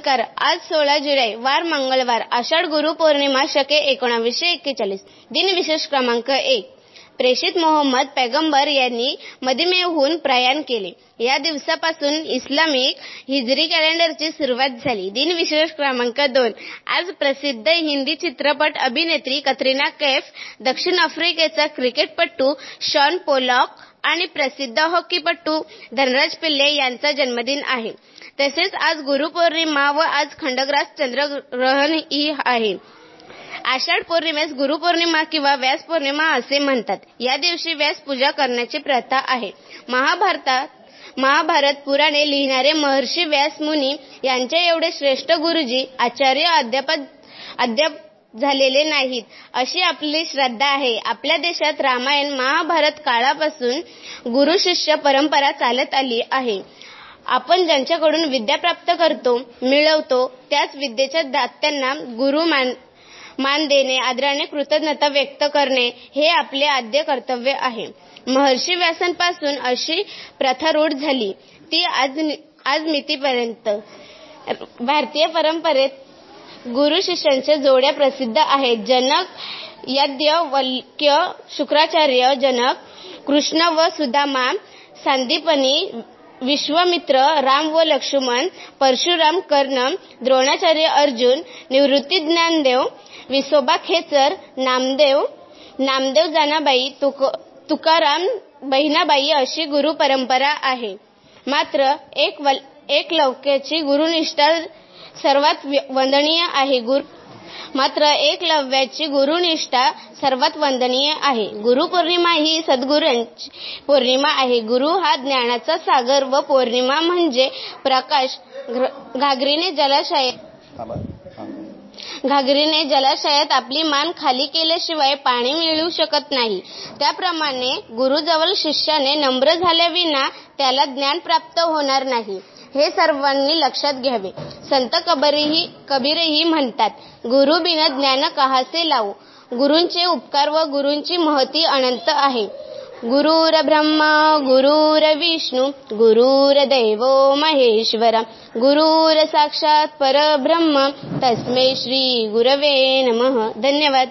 नमस्कार. आज 16 जुलै वार मंगळवार, आषाढ गुरु पौर्णिमा शके 1941. दिनविशेष क्रमांक 1. प्रेषित मोहम्मद पैगंबर यांनी मदिनेहून प्रयाण केले. या दिवसापासून इस्लामिक हिजरी कॅलेंडरची सुरुवात झाली. दिनविशेष क्रमांक 2. आज प्रसिद्ध हिंदी चित्रपट अभिनेत्री कतरिना कैफ, दक्षिण आफ्रिकेचा क्रिकेटपटू शॉन पोलॉक आणि प्रसिद्ध हॉकीपटू धनराज पिल्ले यांचा जन्मदिन आहे. तसेच आज गुरुपौर्णिमा व आज खंडग्रास चंद्रग्रहण ही आहे. आषाढ पौर्णिमेस गुरुपौर्णिमा किंवा व्यास पौर्णिमा असे म्हणतात. या दिवशी व्यास पूजा करण्याची प्रथा आहे. महाभारत पुराणे लिहिणारे महर्षी व्यास मुनी यांच्या एवढे श्रेष्ठ गुरुजी आचार्य अद्याप झालेले नाहीत अशी आपली श्रद्धा आहे. आपल्या देशात रामायण महाभारत काळापासून गुरु शिष्य परंपरा चालत आली आहे. आपण ज्यांच्याकडून विद्या प्राप्त मिळवतो त्याच विद्येच्या दात्यांना गुरु मान देणे, आदराने कृतज्ञता व्यक्त करणे हे आपले आद्य कर्तव्य आहे. महर्षी व्यासांपासून अशी प्रथा रूढ झाली ती आज मितीपर्यंत. भारतीय परंपरेत गुरु शिष्यांच्या जोड्या प्रसिद्ध आहेत. जनक, याज्ञवल्क्य, शुक्राचार्य, जनक, कृष्ण व सुदामा, सांदीपनी, विश्वामित्र, राम व लक्ष्मण, परशुराम, कर्ण, द्रोणाचार्य, अर्जुन, निवृत्ती, ज्ञानदेव, विसोबा खेचर, नामदेव जनाबाई, तुकाराम, बहिणाबाई अशी गुरु परंपरा आहे. मात्र एकलव्याची गुरुनिष्ठा सर्वात वंदनीय आहे. गुरुपौर्णिमा ही सद्गुरूंची पौर्णिमा आहे. गुरु हा ज्ञानाचा सागर व पौर्णिमा म्हणजे प्रकाश. घागरीने जलाशयात आपली मान खाली केल्याशिवाय पाणी मिळू शकत नाही. त्याप्रमाणे गुरुजवळ शिष्याने नम्र झाल्याविना त्याला ज्ञान प्राप्त होणार नाही. हे सर्वांनी लक्षात घ्यावे. संत कबीरही म्हणतात, गुरु बिन ज्ञान कहासे लावू. गुरूंचे उपकार व गुरूंची महती अनंत आहे. गुरुर ब्रह्मा गुरुर विष्णू गुरुर्देवो महेश्वरा गुरुर साक्षात परब्रह्म तस्मै श्री गुरवे नमः. धन्यवाद.